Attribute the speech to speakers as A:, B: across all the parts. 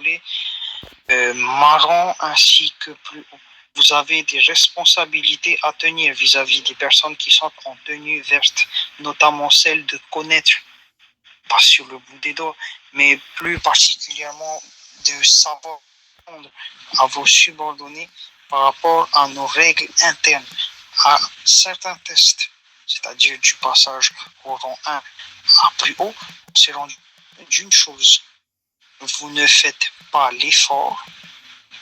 A: voulez, marron ainsi que plus haut. Vous avez des responsabilités à tenir vis-à-vis des personnes qui sont en tenue verte, notamment celle de connaître, pas sur le bout des doigts, mais plus particulièrement de savoir répondre à vos subordonnés par rapport à nos règles internes, à certains tests, c'est-à-dire du passage au rang 1 à plus haut. On s'est rendu d'une chose: vous ne faites pas l'effort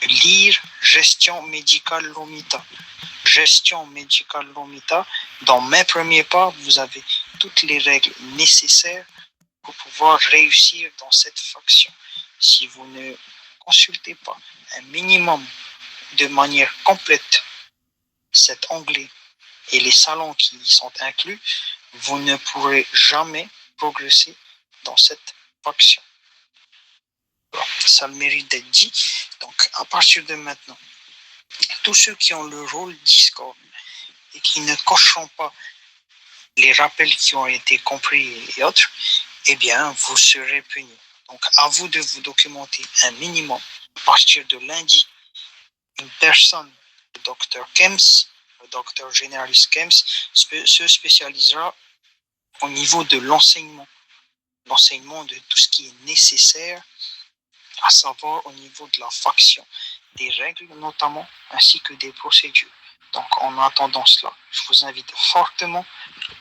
A: de lire gestion médicale Lomita. Gestion médicale Lomita, dans mes premiers pas, vous avez toutes les règles nécessaires pour pouvoir réussir dans cette faction. Si vous ne consultez pas un minimum de manière complète cet onglet et les salons qui y sont inclus, vous ne pourrez jamais progresser dans cette faction. Ça le mérite d'être dit. Donc, à partir de maintenant, tous ceux qui ont le rôle Discord et qui ne cocheront pas les rappels qui ont été compris et autres, eh bien, vous serez punis. Donc, à vous de vous documenter un minimum. À partir de lundi, une personne, le docteur Kems, le docteur généraliste Kems, se spécialisera au niveau de l'enseignement de tout ce qui est nécessaire, à savoir au niveau de la faction, des règles notamment, ainsi que des procédures. Donc, en attendant cela, je vous invite fortement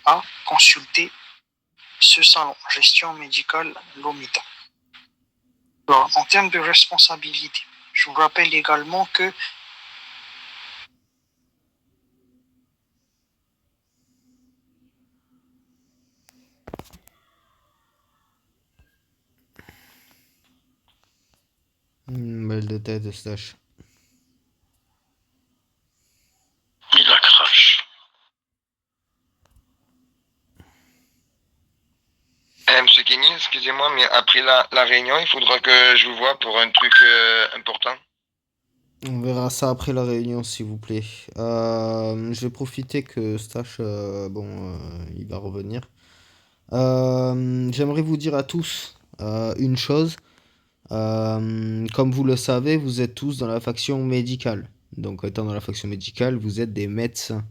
A: à consulter ce salon, gestion médicale Lomita. Alors, en termes de responsabilité, je vous rappelle également que
B: Mal de tête, Stache.
C: Il a crash. Monsieur Kenny, excusez-moi, mais après la réunion, il faudra que je vous voie pour un truc important.
B: On verra ça après la réunion, s'il vous plaît. Je vais profiter que Stache, il va revenir. J'aimerais vous dire à tous une chose. Comme vous le savez, vous êtes tous dans la faction médicale. Donc, étant dans la faction médicale, vous êtes des médecins.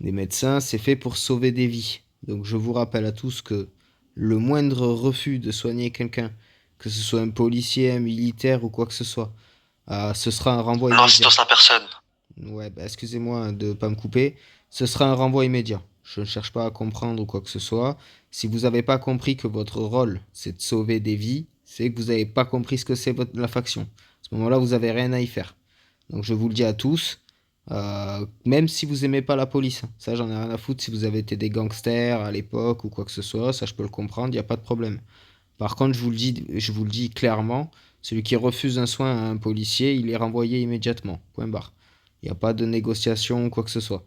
B: Des médecins, c'est fait pour sauver des vies. Donc, je vous rappelle à tous que le moindre refus de soigner quelqu'un, que ce soit un policier, un militaire ou quoi que ce soit, ce sera un renvoi immédiat.
C: Lance sa personne.
B: Ouais, bah, excusez-moi de ne pas me couper. Ce sera un renvoi immédiat. Je ne cherche pas à comprendre ou quoi que ce soit. Si vous n'avez pas compris que votre rôle, c'est de sauver des vies, c'est que vous n'avez pas compris ce que c'est la faction. À ce moment-là, vous n'avez rien à y faire. Donc je vous le dis à tous, même si vous aimez pas la police, ça j'en ai rien à foutre si vous avez été des gangsters à l'époque ou quoi que ce soit, ça je peux le comprendre, il n'y a pas de problème. Par contre, je vous le dis clairement, celui qui refuse un soin à un policier, il est renvoyé immédiatement. Point barre. Il n'y a pas de négociation ou quoi que ce soit.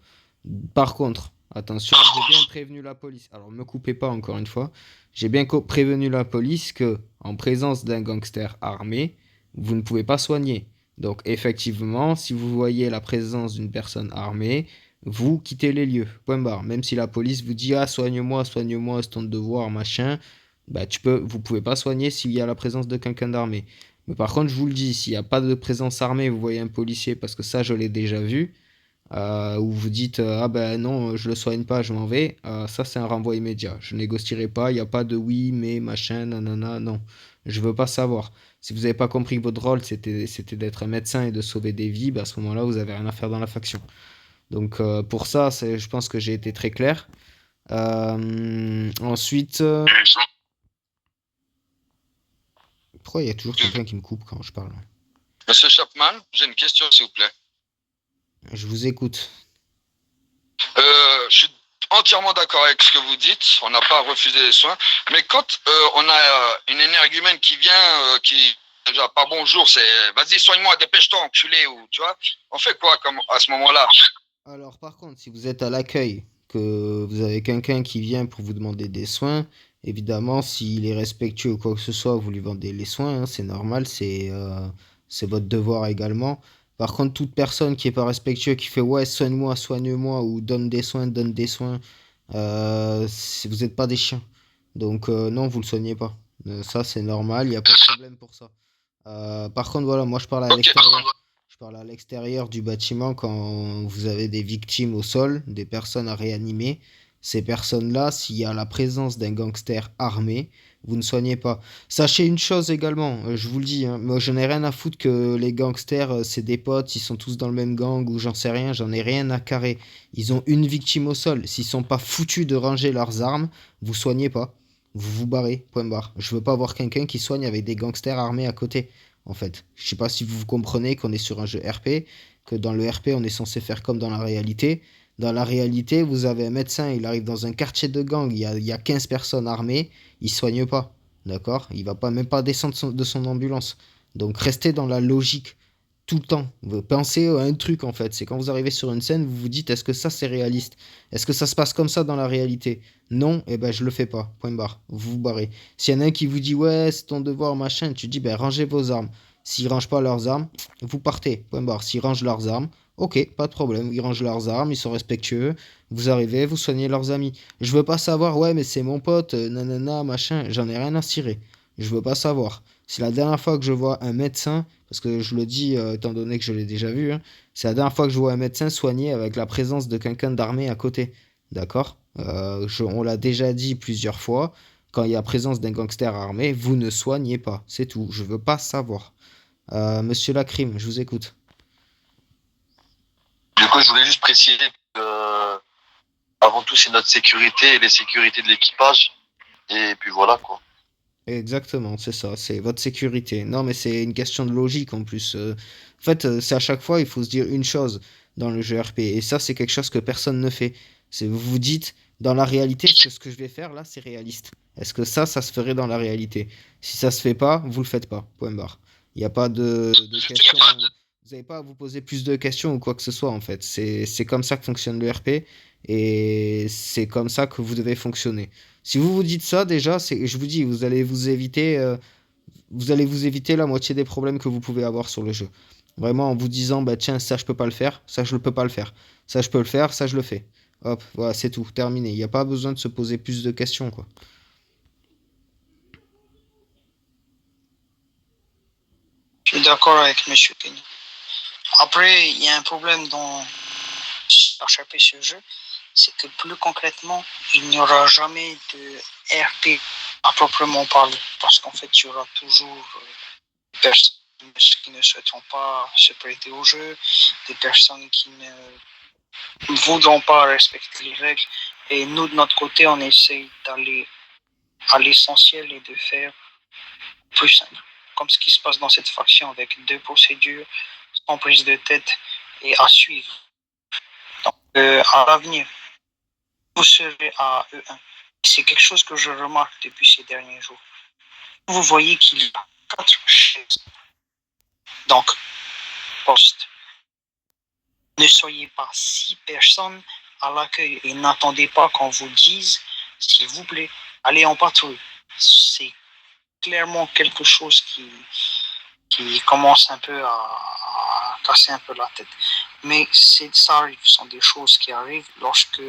B: Par contre, attention, j'ai bien prévenu la police. Alors, ne me coupez pas encore une fois. J'ai bien prévenu la police que, en présence d'un gangster armé, vous ne pouvez pas soigner. Donc, effectivement, si vous voyez la présence d'une personne armée, vous quittez les lieux. Point barre. Même si la police vous dit ah soigne-moi, soigne-moi, c'est ton devoir, machin, bah vous pouvez pas soigner s'il y a la présence de quelqu'un d'armé. Mais par contre, je vous le dis, s'il n'y a pas de présence armée, vous voyez un policier, parce que ça, je l'ai déjà vu, où vous dites ah ben non, je le soigne pas, je m'en vais, ça c'est un renvoi immédiat. Je négocierai pas, il n'y a pas de oui, mais machin, nanana, non. Je veux pas savoir. Si vous n'avez pas compris que votre rôle c'était d'être un médecin et de sauver des vies, bah à ce moment-là, vous avez rien à faire dans la faction. Donc pour ça, je pense que j'ai été très clair. Ensuite, pourquoi il y a toujours quelqu'un qui me coupe quand je parle?
C: Monsieur Chapman, j'ai une question, s'il vous plaît.
B: Je vous écoute.
C: Je suis entièrement d'accord avec ce que vous dites. On n'a pas refusé les soins. Mais quand on a une énergumène qui vient, qui déjà pas bonjour, c'est vas-y, soigne-moi, dépêche-toi, enculé, ou tu vois, on fait quoi comme, à ce moment-là?
B: Alors, par contre, si vous êtes à l'accueil, que vous avez quelqu'un qui vient pour vous demander des soins, évidemment, s'il est respectueux ou quoi que ce soit, vous lui vendez les soins, hein, c'est normal, c'est votre devoir également. Par contre, toute personne qui est pas respectueux, qui fait ouais, soigne-moi, soigne-moi, ou donne des soins, vous n'êtes pas des chiens. Donc, non, vous le soignez pas. Ça, c'est normal, il n'y a pas de problème pour ça. Par contre, voilà, moi je parle à
C: Ok,
B: l'extérieur. Je parle à l'extérieur du bâtiment quand vous avez des victimes au sol, des personnes à réanimer. Ces personnes-là, s'il y a la présence d'un gangster armé, vous ne soignez pas. Sachez une chose également, je vous le dis, hein, moi je n'ai rien à foutre que les gangsters, c'est des potes, ils sont tous dans le même gang ou j'en sais rien, j'en ai rien à carrer. Ils ont une victime au sol. S'ils sont pas foutus de ranger leurs armes, vous soignez pas. Vous vous barrez, point barre. Je veux pas voir quelqu'un qui soigne avec des gangsters armés à côté en fait. Je sais pas si vous comprenez qu'on est sur un jeu RP, que dans le RP, on est censé faire comme dans la réalité. Dans la réalité, vous avez un médecin, il arrive dans un quartier de gang, il y a 15 personnes armées, il soigne pas, d'accord? Il va pas même pas descendre de son ambulance. Donc restez dans la logique tout le temps. Vous pensez à un truc en fait, c'est quand vous arrivez sur une scène, vous vous dites est-ce que ça c'est réaliste? Est-ce que ça se passe comme ça dans la réalité? Non, et ben je le fais pas. Point barre. Vous vous barrez. S'il y en a un qui vous dit ouais, c'est ton devoir, machin, tu dis ben rangez vos armes. S'ils rangent pas leurs armes, vous partez. Point barre. S'ils rangent leurs armes, ok, pas de problème. Ils rangent leurs armes, ils sont respectueux. Vous arrivez, vous soignez leurs amis. Je veux pas savoir, ouais, mais c'est mon pote, nanana, machin. J'en ai rien à cirer. Je veux pas savoir. C'est la dernière fois que je vois un médecin, parce que je le dis étant donné que je l'ai déjà vu, hein, c'est la dernière fois que je vois un médecin soigner avec la présence de quelqu'un d'armé à côté. D'accord? On l'a déjà dit plusieurs fois. Quand il y a présence d'un gangster armé, vous ne soignez pas. C'est tout. Je veux pas savoir. Monsieur Lacrim, je vous écoute.
D: Du coup, je voulais juste préciser que, avant tout, c'est notre sécurité et les sécurités de l'équipage. Et puis voilà, quoi.
B: Exactement, c'est ça. C'est votre sécurité. Non, mais c'est une question de logique en plus. En fait, c'est à chaque fois, il faut se dire une chose dans le jeu RP. Et ça, c'est quelque chose que personne ne fait. C'est vous vous dites, dans la réalité, est-ce que ce que je vais faire là, c'est réaliste? Est-ce que ça se ferait dans la réalité? Si ça se fait pas, vous le faites pas. Point barre. Il n'y a pas de questions. Vous n'avez pas à vous poser plus de questions ou quoi que ce soit en fait. C'est comme ça que fonctionne le RP et c'est comme ça que vous devez fonctionner. Si vous vous dites ça déjà, je vous dis, vous allez vous éviter la moitié des problèmes que vous pouvez avoir sur le jeu. Vraiment en vous disant, bah tiens, ça je peux pas le faire, ça je ne peux pas le faire, ça je peux le faire, ça je le fais. Hop, voilà, c'est tout, terminé. Il n'y a pas besoin de se poser plus de questions, quoi.
A: Je suis d'accord avec M. Kenny. Après, il y a un problème dans HRP ce jeu, c'est que plus concrètement, il n'y aura jamais de RP à proprement parler. Parce qu'en fait, il y aura toujours des personnes qui ne souhaiteront pas se prêter au jeu, des personnes qui ne voudront pas respecter les règles. Et nous, de notre côté, on essaye d'aller à l'essentiel et de faire plus simple. Comme ce qui se passe dans cette faction avec 2 procédures, sans prise de tête et à suivre. Donc, à l'avenir, vous serez à E1. C'est quelque chose que je remarque depuis ces derniers jours. Vous voyez qu'il y a 4 chaises. Donc, poste. Ne soyez pas 6 personnes à l'accueil et n'attendez pas qu'on vous dise, s'il vous plaît, allez en patrouille. C'est clairement quelque chose qui commence un peu à casser un peu la tête. Mais ça arrive, ce sont des choses qui arrivent lorsque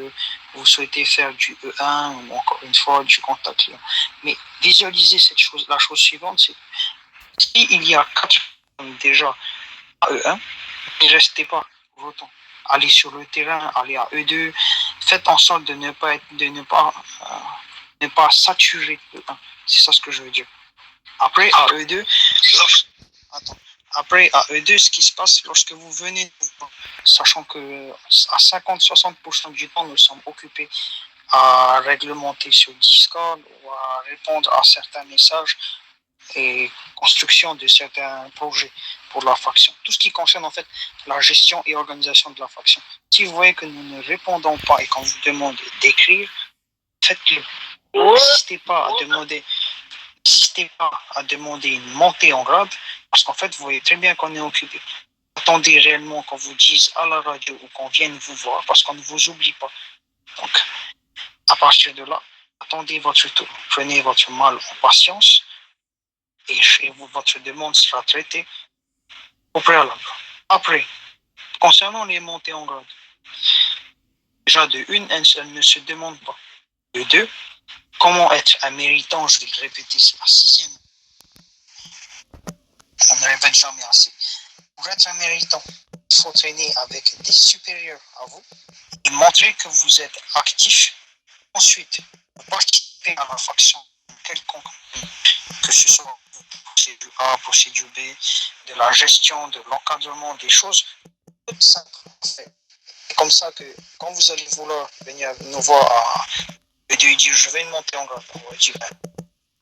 A: vous souhaitez faire du E1 ou encore une fois du contact client. Mais visualisez la chose suivante, c'est s'il y a 4 déjà à E1, ne restez pas votons. Allez sur le terrain, allez à E2, faites en sorte de ne pas saturer E1. C'est ça ce que je veux dire. Après, à E2, ce qui se passe lorsque vous venez, sachant que à 50-60% du temps, nous sommes occupés à réglementer sur Discord ou à répondre à certains messages et construction de certains projets pour la faction. Tout ce qui concerne en fait la gestion et organisation de la faction. Si vous voyez que nous ne répondons pas et qu'on vous demande d'écrire, faites-le. N'hésitez pas à demander une montée en grade, parce qu'en fait, vous voyez très bien qu'on est occupé. Attendez réellement qu'on vous dise à la radio ou qu'on vienne vous voir, parce qu'on ne vous oublie pas. Donc, à partir de là, attendez votre tour. Prenez votre mal en patience et votre demande sera traitée au préalable. Après, concernant les montées en grade, déjà de une, elle ne se demande pas. De deux, comment être un méritant, je vais le répéter, c'est la 6e. ne répète jamais assez. Pour être un méritant, il faut traîner avec des supérieurs à vous et montrer que vous êtes actif. Ensuite, participer à la faction quelconque, que ce soit procédure A, procédure B, de la gestion, de l'encadrement des choses, tout ça. C'est comme ça que quand vous allez vouloir venir nous voir et dire je vais monter en grade, on va dire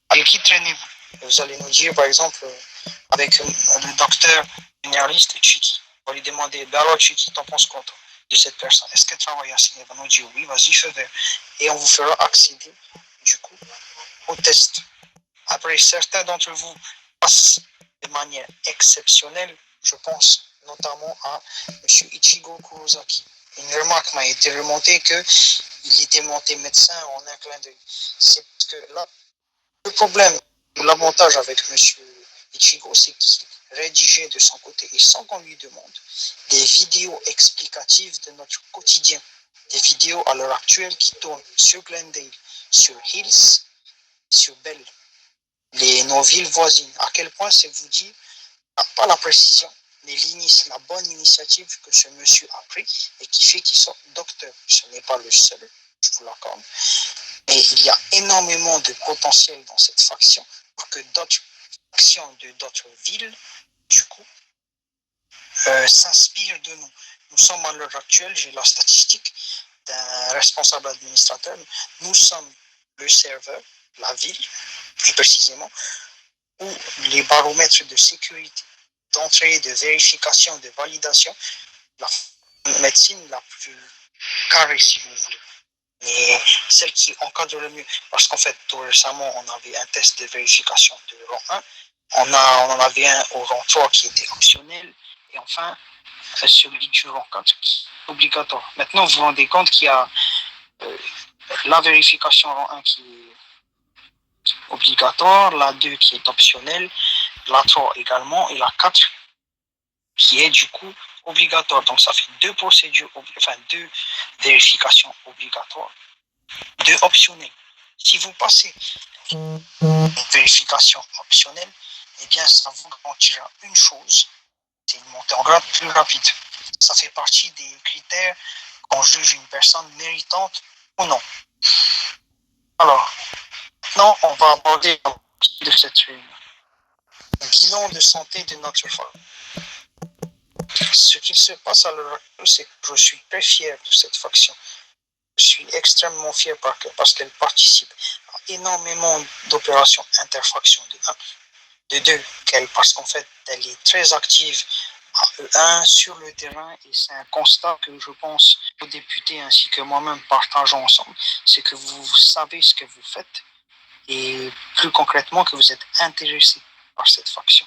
A: avec qui traînez-vous? Vous allez nous dire par exemple avec le docteur généraliste Chiki. On va lui demander alors Chiki, t'en penses quoi toi, de cette personne? Est-ce qu'elle travaille à ce niveau? Il va nous dire oui, vas-y, fais vert. Et on vous fera accéder du coup au test. Après, certains d'entre vous passent de manière exceptionnelle, je pense notamment à M. Ichigo Kurosaki. Une remarque m'a été remontée qu'il était monté médecin en un clin d'œil. C'est parce que là, le problème, l'avantage avec M. Ichigo, c'est qu'il rédigeait de son côté et sans qu'on lui demande des vidéos explicatives de notre quotidien. Des vidéos à l'heure actuelle qui tournent sur Glendale, sur Hills, sur Bell, nos villes voisines. À quel point c'est vous dire, pas la précision, mais la bonne initiative que ce monsieur a pris et qui fait qu'il soit docteur. Ce n'est pas le seul, je vous l'accorde. Mais il y a énormément de potentiel dans cette faction pour que d'autres factions de d'autres villes, du coup, s'inspirent de nous. Nous sommes à l'heure actuelle, j'ai la statistique d'un responsable administrateur, nous sommes le serveur, la ville, plus précisément, où les baromètres de sécurité, d'entrée, de vérification, de validation, la médecine la plus carrée, si vous voulez. Mais celle qui encadre le mieux. Parce qu'en fait, tout récemment, on avait un test de vérification de rang 1. On en avait un au rang 3 qui était optionnel. Et enfin, celui du rang 4 qui est obligatoire. Maintenant, vous vous rendez compte qu'il y a la vérification rang 1 qui est obligatoire, la 2 qui est optionnelle, la 3 également, et la 4 qui est du coup obligatoire. Donc ça fait deux procédures, enfin deux vérifications obligatoires, deux optionnelles. Si vous passez une vérification optionnelle, eh bien ça vous garantira une chose, c'est une montée en grade plus rapide. Ça fait partie des critères qu'on juge une personne méritante ou non. Alors, maintenant on va aborder de cette bilan de santé de notre femme. Ce qu'il se passe à l'heure actuelle, c'est que je suis très fier de cette faction. Je suis extrêmement fier parce qu'elle participe à énormément d'opérations interfactions de 1. De 2, parce qu'en fait, elle est très active à E1 sur le terrain et c'est un constat que je pense aux députés ainsi que moi-même partageons ensemble. C'est que vous savez ce que vous faites et plus concrètement que vous êtes intéressé par cette faction.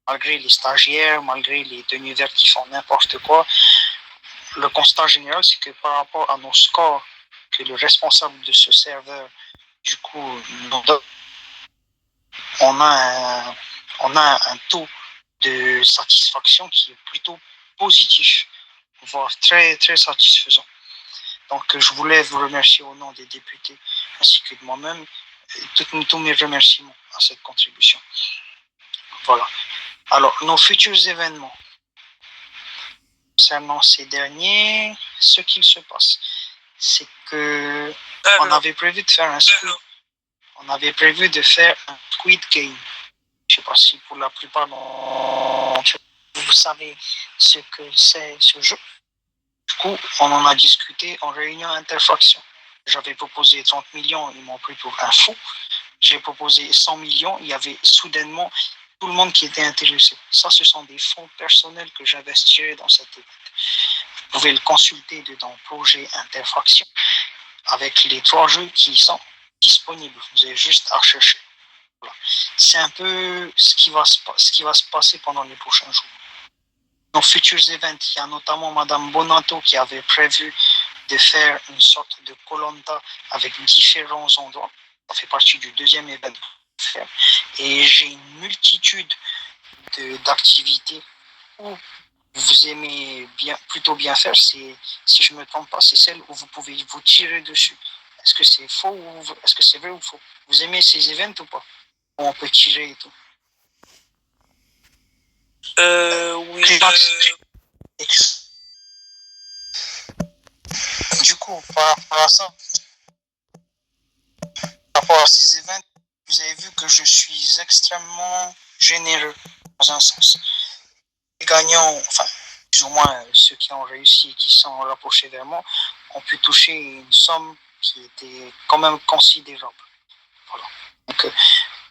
A: Malgré les stagiaires, malgré les tenues vertes qui font n'importe quoi, le constat général, c'est que par rapport à nos scores que le responsable de ce serveur, du coup, nous donne, on a un taux de satisfaction qui est plutôt positif, voire très, très satisfaisant. Donc, je voulais vous remercier au nom des députés ainsi que de moi-même, tous mes remerciements à cette contribution. Voilà. Alors, nos futurs événements. Concernant ces derniers, ce qu'il se passe, c'est que on avait prévu de faire un Squid Game. Je ne sais pas si pour la plupart d'entre vous savez ce que c'est ce jeu. Du coup, on en a discuté en réunion interfaction. J'avais proposé 30 millions, ils m'ont pris pour un fou. J'ai proposé 100 millions, il y avait soudainement tout le monde qui était intéressé. Ça, ce sont des fonds personnels que j'investirai dans cette équipe. Vous pouvez le consulter dans Projet Interfaction avec les 3 jeux qui sont disponibles. Vous avez juste à rechercher. Voilà. C'est un peu ce qui va se passer pendant les prochains jours. Dans futurs événements, il y a notamment Madame Bonato qui avait prévu de faire une sorte de Koh-Lanta avec différents endroits. Ça fait partie du deuxième événement. Et j'ai une multitude d'activités où vous aimez plutôt bien faire. Si je ne me trompe pas, c'est celle où vous pouvez vous tirer dessus. Est-ce que c'est faux ou est-ce que c'est vrai ou faux? Vous aimez ces événements ou pas? Où on peut tirer et tout. Oui. Du coup, par rapport à ça, par rapport à ces événements, vous avez vu que je suis extrêmement généreux dans un sens. Les gagnants, enfin, plus ou moins ceux qui ont réussi et qui sont rapprochés vers moi, ont pu toucher une somme qui était quand même considérable. Voilà. Donc,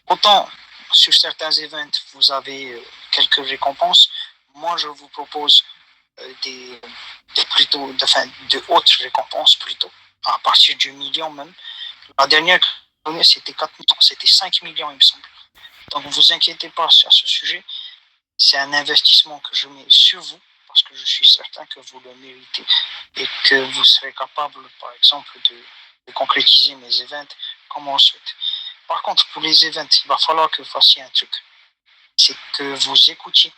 A: autant sur certains événements, vous avez quelques récompenses, moi je vous propose de hautes récompenses plutôt, à partir du million même. La dernière que j'ai donnée, c'était 4 millions, c'était 5 millions, il me semble. Donc, ne vous inquiétez pas sur ce sujet. C'est un investissement que je mets sur vous, parce que je suis certain que vous le méritez et que vous serez capable, par exemple, de concrétiser mes événements comme on le souhaite. Par contre, pour les événements, il va falloir que vous fassiez un truc. C'est que vous écoutiez.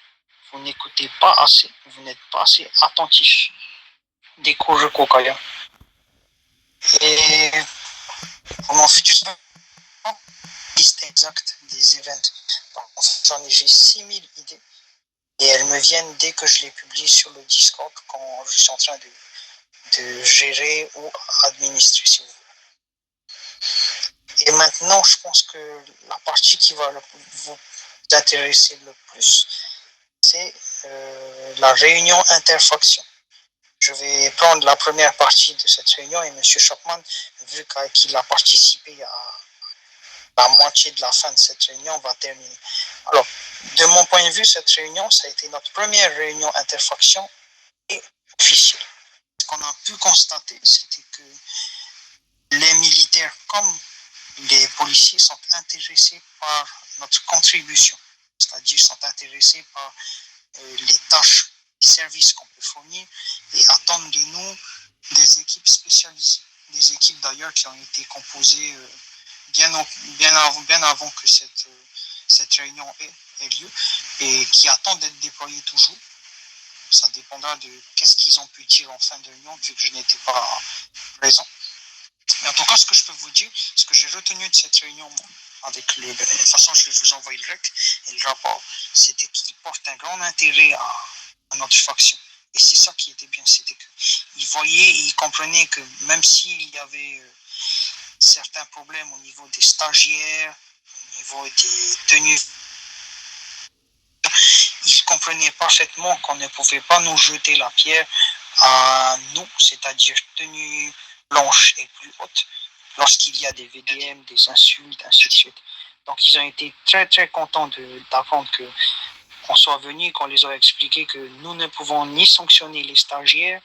A: Vous n'écoutez pas assez, vous n'êtes pas assez attentif des cours de cocaïne. Et pour mon futur liste exacte des événements. J'ai 6000 idées et elles me viennent dès que je les publie sur le Discord quand je suis en train de gérer ou administrer, si vous voulez. Et maintenant, je pense que la partie qui va vous intéresser le plus, c'est la réunion interfaction. Je vais prendre la première partie de cette réunion et M. Chapman, vu qu'il a participé à la moitié de la fin de cette réunion, va terminer. Alors, de mon point de vue, cette réunion, ça a été notre première réunion interfaction et officielle. Ce qu'on a pu constater, c'était que les militaires comme les policiers sont intéressés par notre contribution, c'est-à-dire sont intéressés par les tâches, les services qu'on peut fournir et attendent de nous des équipes spécialisées. Des équipes d'ailleurs qui ont été composées bien avant que cette réunion ait lieu et qui attendent d'être déployées toujours. Ça dépendra de qu'est-ce qu'ils ont pu dire en fin de réunion vu que je n'étais pas présent. Mais en tout cas, ce que je peux vous dire, ce que j'ai retenu de cette réunion, avec de toute façon, je vais vous envoyer le REC et le rapport, c'était qu'il porte un grand intérêt à notre faction. Et c'est ça qui était bien, c'était qu'ils voyaient et ils comprenaient que même s'il y avait certains problèmes au niveau des stagiaires, au niveau des tenues, ils comprenaient parfaitement qu'on ne pouvait pas nous jeter la pierre à nous, c'est-à-dire tenues blanches et plus hautes, lorsqu'il y a des VDM, des insultes, ainsi de suite. Donc ils ont été très très contents d'apprendre qu'on soit venu, qu'on les a expliqué que nous ne pouvons ni sanctionner les stagiaires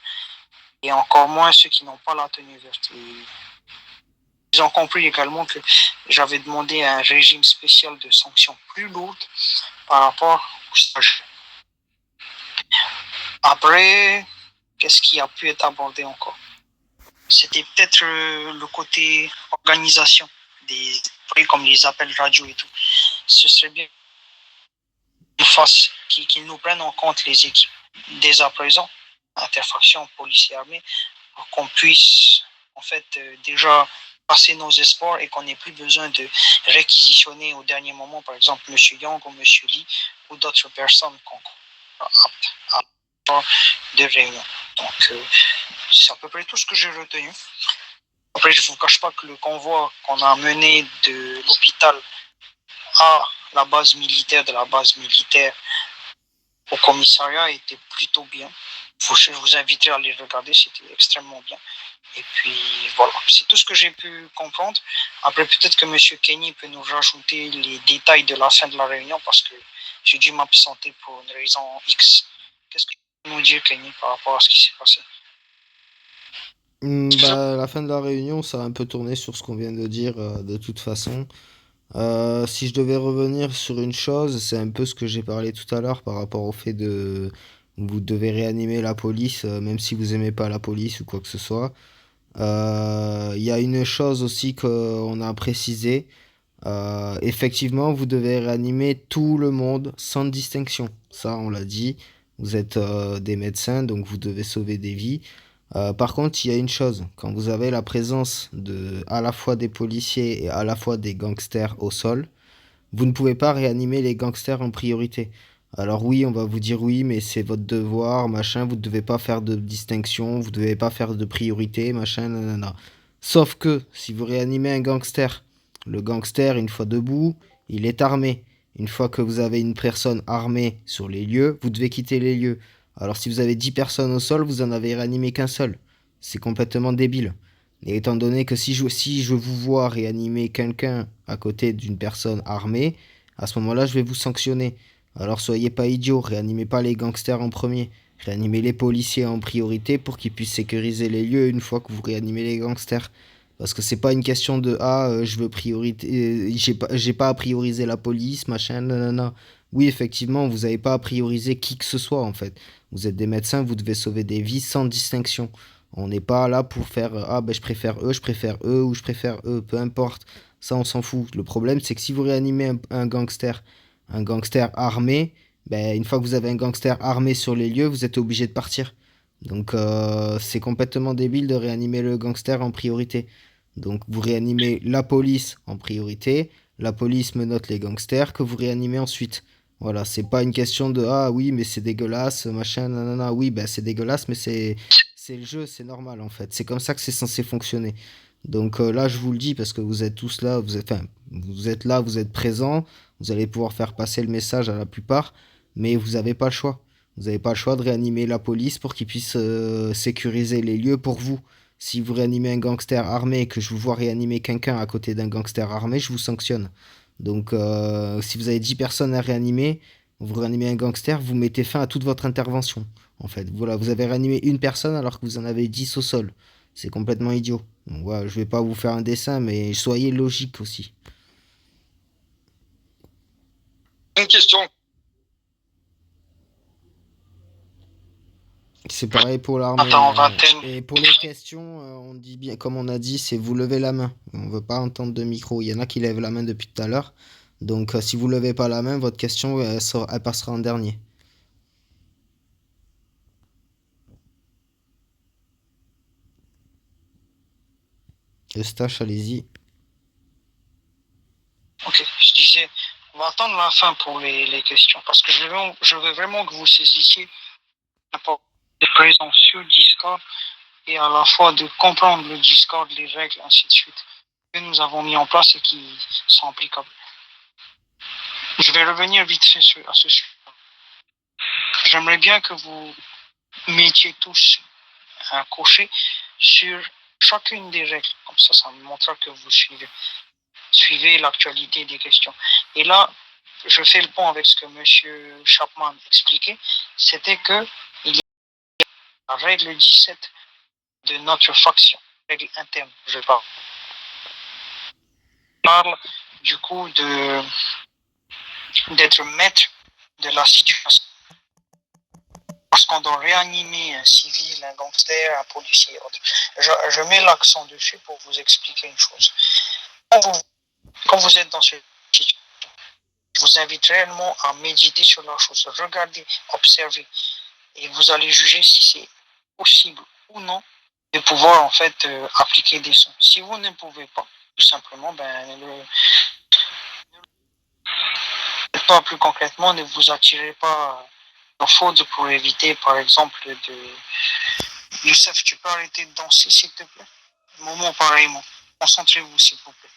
A: et encore moins ceux qui n'ont pas la tenue verte. Et ils ont compris également que j'avais demandé un régime spécial de sanctions plus lourdes par rapport aux stagiaires. Après, qu'est-ce qui a pu être abordé encore? C'était peut-être le côté organisation, comme les appels radio et tout. Ce serait bien qu'ils nous prennent en compte les équipes dès à présent, interfaction, policiers armés, pour qu'on puisse en fait déjà passer nos espoirs et qu'on n'ait plus besoin de réquisitionner au dernier moment, par exemple M. Young ou M. Lee ou d'autres personnes qu'on apte à de réunion. Donc c'est à peu près tout ce que j'ai retenu. Après, je ne vous cache pas que le convoi qu'on a mené de l'hôpital à la base militaire, de la base militaire au commissariat était plutôt bien. Je vous inviterai à les regarder, c'était extrêmement bien. Et puis voilà, c'est tout ce que j'ai pu comprendre. Après, peut-être que M. Kenny peut nous rajouter les détails de la fin de la réunion parce que j'ai dû m'absenter pour une raison X. Qu'est-ce que tu peux nous dire, Kenny, par rapport à ce qui s'est passé?
B: La fin de la réunion, ça a un peu tourné sur ce qu'on vient de dire de toute façon. Si je devais revenir sur une chose, c'est un peu ce que j'ai parlé tout à l'heure par rapport au fait de vous devez réanimer la police, même si vous aimez pas la police ou quoi que ce soit. Il y a une chose aussi qu'on a précisé. Effectivement, vous devez réanimer tout le monde sans distinction. Ça, on l'a dit. Vous êtes des médecins, donc vous devez sauver des vies. Par contre, il y a une chose, quand vous avez la présence de à la fois des policiers et à la fois des gangsters au sol, vous ne pouvez pas réanimer les gangsters en priorité. Alors oui, on va vous dire oui, mais c'est votre devoir, machin, vous ne devez pas faire de distinction, vous ne devez pas faire de priorité, machin, nanana. Sauf que si vous réanimez un gangster, le gangster, une fois debout, il est armé. Une fois que vous avez une personne armée sur les lieux, vous devez quitter les lieux. Alors si vous avez 10 personnes au sol, vous en avez réanimé qu'un seul. C'est complètement débile. Et étant donné que si je vous vois réanimer quelqu'un à côté d'une personne armée, à ce moment-là, je vais vous sanctionner. Alors soyez pas idiots, réanimez pas les gangsters en premier. Réanimez les policiers en priorité pour qu'ils puissent sécuriser les lieux une fois que vous réanimez les gangsters. Parce que c'est pas une question de je veux priorité, j'ai pas à prioriser la police, machin, nanana. Oui, effectivement, vous avez pas à prioriser qui que ce soit en fait. Vous êtes des médecins, vous devez sauver des vies sans distinction. On n'est pas là pour faire je préfère eux ou je préfère eux, peu importe. Ça, on s'en fout. Le problème, c'est que si vous réanimez un gangster armé, ben, une fois que vous avez un gangster armé sur les lieux, vous êtes obligé de partir. Donc c'est complètement débile de réanimer le gangster en priorité. Donc vous réanimez la police en priorité, la police menotte les gangsters que vous réanimez ensuite. Voilà, c'est pas une question de oui mais c'est dégueulasse, machin, nanana. Oui, ben c'est dégueulasse, mais c'est le jeu, c'est normal en fait. C'est comme ça que c'est censé fonctionner. Donc là, je vous le dis parce que vous êtes tous là, vous êtes là, vous êtes présents, vous allez pouvoir faire passer le message à la plupart, mais vous n'avez pas le choix. Vous n'avez pas le choix de réanimer la police pour qu'ils puissent sécuriser les lieux pour vous. Si vous réanimez un gangster armé et que je vous vois réanimer quelqu'un à côté d'un gangster armé, je vous sanctionne. Donc si vous avez 10 personnes à réanimer, vous réanimez un gangster, vous mettez fin à toute votre intervention. En fait, voilà, vous avez réanimé une personne alors que vous en avez 10 au sol. C'est complètement idiot. Donc, voilà, je vais pas vous faire un dessin, mais soyez logique aussi.
C: Une question.
B: C'est pareil pour l'armée.
A: Attends, on va terminer.
B: Et pour les questions, on dit bien, comme on a dit, c'est vous levez la main. On veut pas entendre de micro. Il y en a qui lèvent la main depuis tout à l'heure. Donc si vous levez pas la main, votre question, elle passera en dernier. Eustache, allez-y.
A: Ok, je disais, on va attendre la fin pour les questions parce que je veux vraiment que vous saisissiez l'importance de présence sur Discord et à la fois de comprendre le Discord, les règles, ainsi de suite, que nous avons mis en place et qui sont applicables. Je vais revenir vite fait à ce sujet. J'aimerais bien que vous mettiez tous un cocher sur chacune des règles. Comme ça me montrera que vous suivez l'actualité des questions. Et là, je fais le pont avec ce que M. Chapman expliquait, c'était que il y a la règle 17 de notre faction, règle interne, je parle du coup d'être maître de la situation. Parce qu'on doit réanimer un civil, un gangster, un policier et autres. Je mets l'accent dessus pour vous expliquer une chose. Quand vous êtes dans cette situation, je vous invite réellement à méditer sur la chose. Regardez, observez. Et vous allez juger si c'est possible ou non de pouvoir en fait appliquer des sons. Si vous ne pouvez pas, tout simplement, pas plus concrètement, ne vous attirez pas en faute pour éviter, par exemple, de. Youssef, tu peux arrêter de danser, s'il te plaît? Moment pareillement. Concentrez-vous, s'il vous plaît.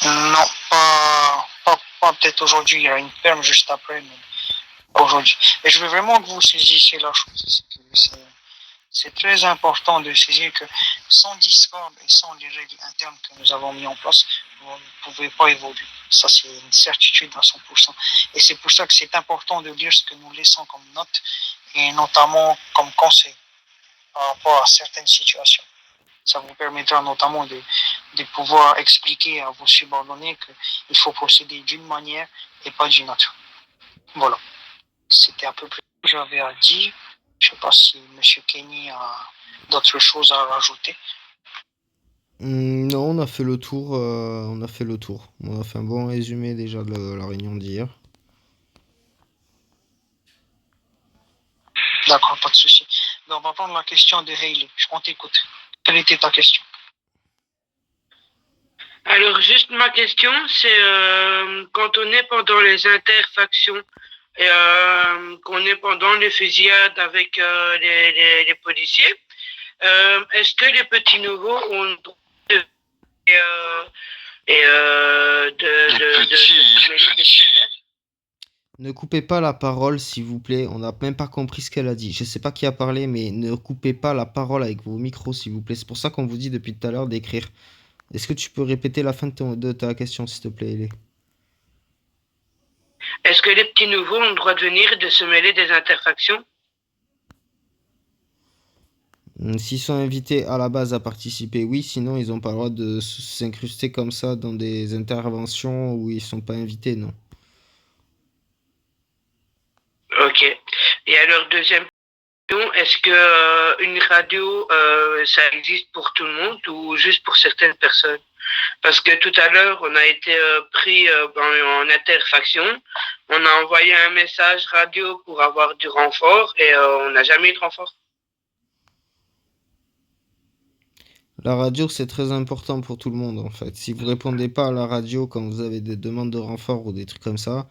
A: Non, pas peut-être aujourd'hui, il y a une perme juste après, mais aujourd'hui. Et je veux vraiment que vous saisissiez la chose. C'est très important de saisir que sans Discord et sans les règles internes que nous avons mis en place, vous ne pouvez pas évoluer. Ça, c'est une certitude à 100%. Et c'est pour ça que c'est important de lire ce que nous laissons comme note et notamment comme conseil par rapport à certaines situations. Ça vous permettra notamment de pouvoir expliquer à vos subordonnés qu'il faut procéder d'une manière et pas d'une autre. Voilà. C'était à peu près ce que j'avais à dire. Je ne sais pas si M. Kenny a d'autres choses à rajouter.
B: Non, on a fait le tour. On a fait le tour. On a fait un bon résumé déjà de la réunion d'hier.
A: D'accord, pas de souci. Donc, on va prendre la question de Hayley. On t'écoute. Quelle était ta question?
E: Alors, juste ma question, c'est quand on est pendant les interfactions et qu'on est pendant les fusillades avec les policiers, est-ce que les petits nouveaux ont le droit de, euh, se mêler des fusillades?
B: Ne coupez pas la parole, s'il vous plaît. On n'a même pas compris ce qu'elle a dit. Je sais pas qui a parlé, mais ne coupez pas la parole avec vos micros, s'il vous plaît. C'est pour ça qu'on vous dit depuis tout à l'heure d'écrire. Est-ce que tu peux répéter la fin de ta question, s'il te plaît, Elé?
E: Est-ce que les petits nouveaux ont le droit de venir et de se mêler des interfactions?
B: S'ils sont invités à la base à participer, oui. Sinon, ils n'ont pas le droit de s'incruster comme ça dans des interventions où ils sont pas invités, non.
E: Ok. Et alors, deuxième question, est-ce que une radio, ça existe pour tout le monde ou juste pour certaines personnes? Parce que tout à l'heure, on a été pris en interfaction. On a envoyé un message radio pour avoir du renfort et on n'a jamais eu de renfort.
B: La radio, c'est très important pour tout le monde, en fait. Si vous répondez pas à la radio quand vous avez des demandes de renfort ou des trucs comme ça,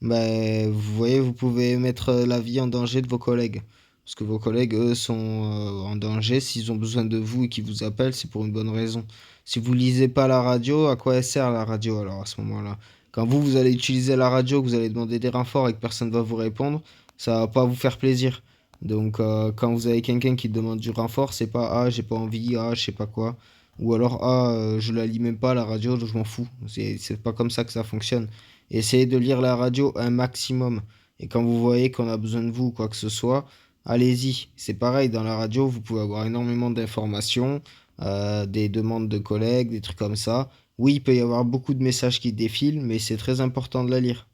B: ben, vous voyez, vous pouvez mettre la vie en danger de vos collègues. Parce que vos collègues, eux, sont en danger. S'ils ont besoin de vous et qu'ils vous appellent, c'est pour une bonne raison. Si vous lisez pas la radio, à quoi elle sert la radio alors à ce moment-là? Quand vous allez utiliser la radio, que vous allez demander des renforts et que personne va vous répondre, ça va pas vous faire plaisir. Donc quand vous avez quelqu'un qui demande du renfort, c'est pas ah j'ai pas envie, ah je sais pas quoi. Ou alors ah je la lis même pas la radio, je m'en fous. C'est pas comme ça que ça fonctionne. Essayez de lire la radio un maximum. Et quand vous voyez qu'on a besoin de vous ou quoi que ce soit, allez-y. C'est pareil, dans la radio, vous pouvez avoir énormément d'informations, des demandes de collègues, des trucs comme ça. Oui, il peut y avoir beaucoup de messages qui défilent, mais c'est très important de la lire.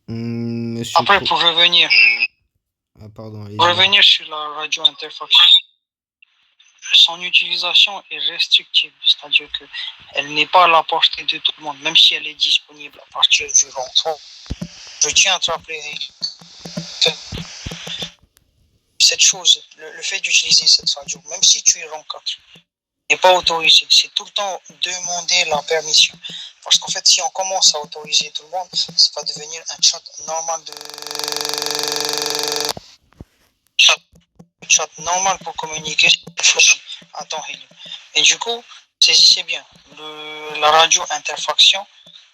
B: Monsieur
A: Après,
B: Pro...
A: pour revenir,
B: Ah, pardon,
A: pour
B: allez-y.
A: revenir sur la radio interfaction, son utilisation est restrictive, c'est-à-dire qu'elle n'est pas à la portée de tout le monde, même si elle est disponible à partir du renfort. Je tiens à te rappeler cette chose, le fait d'utiliser cette radio, même si tu es rang 4, n'est pas autorisé. C'est tout le temps demander la permission. Parce qu'en fait, si on commence à autoriser tout le monde, ça va devenir un chat normal chat normal pour communiquer. Attends, et du coup, saisissez bien, la radio interfaction,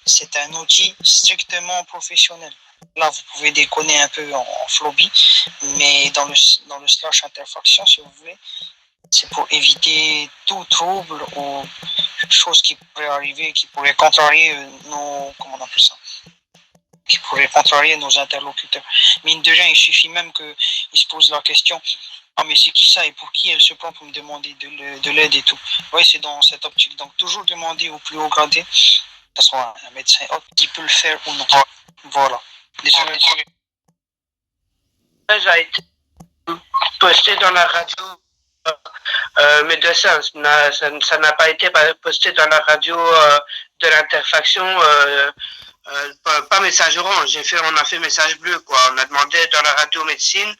A: c'est un outil strictement professionnel. Là, vous pouvez déconner un peu en Floby, mais dans le slash interfaction, si vous voulez, c'est pour éviter tout trouble ou chose qui pourrait arriver, qui pourrait contrarier nos, comment on appelle ça, qui pourrait contrarier nos interlocuteurs. Mine de rien, il suffit même qu'ils se posent la question, ah mais c'est qui ça et pour qui elle se prend pour me demander de l'aide et tout. Oui, c'est dans cette optique. Donc toujours demander au plus haut gradé, que ce soit un médecin qui peut le faire ou non. Voilà. Désolé.
E: Ça a été posté dans la radio médecin. Ça n'a pas été posté dans la radio de l'interfaction. Pas message orange, on a fait message bleu, quoi. On a demandé dans la radio médecine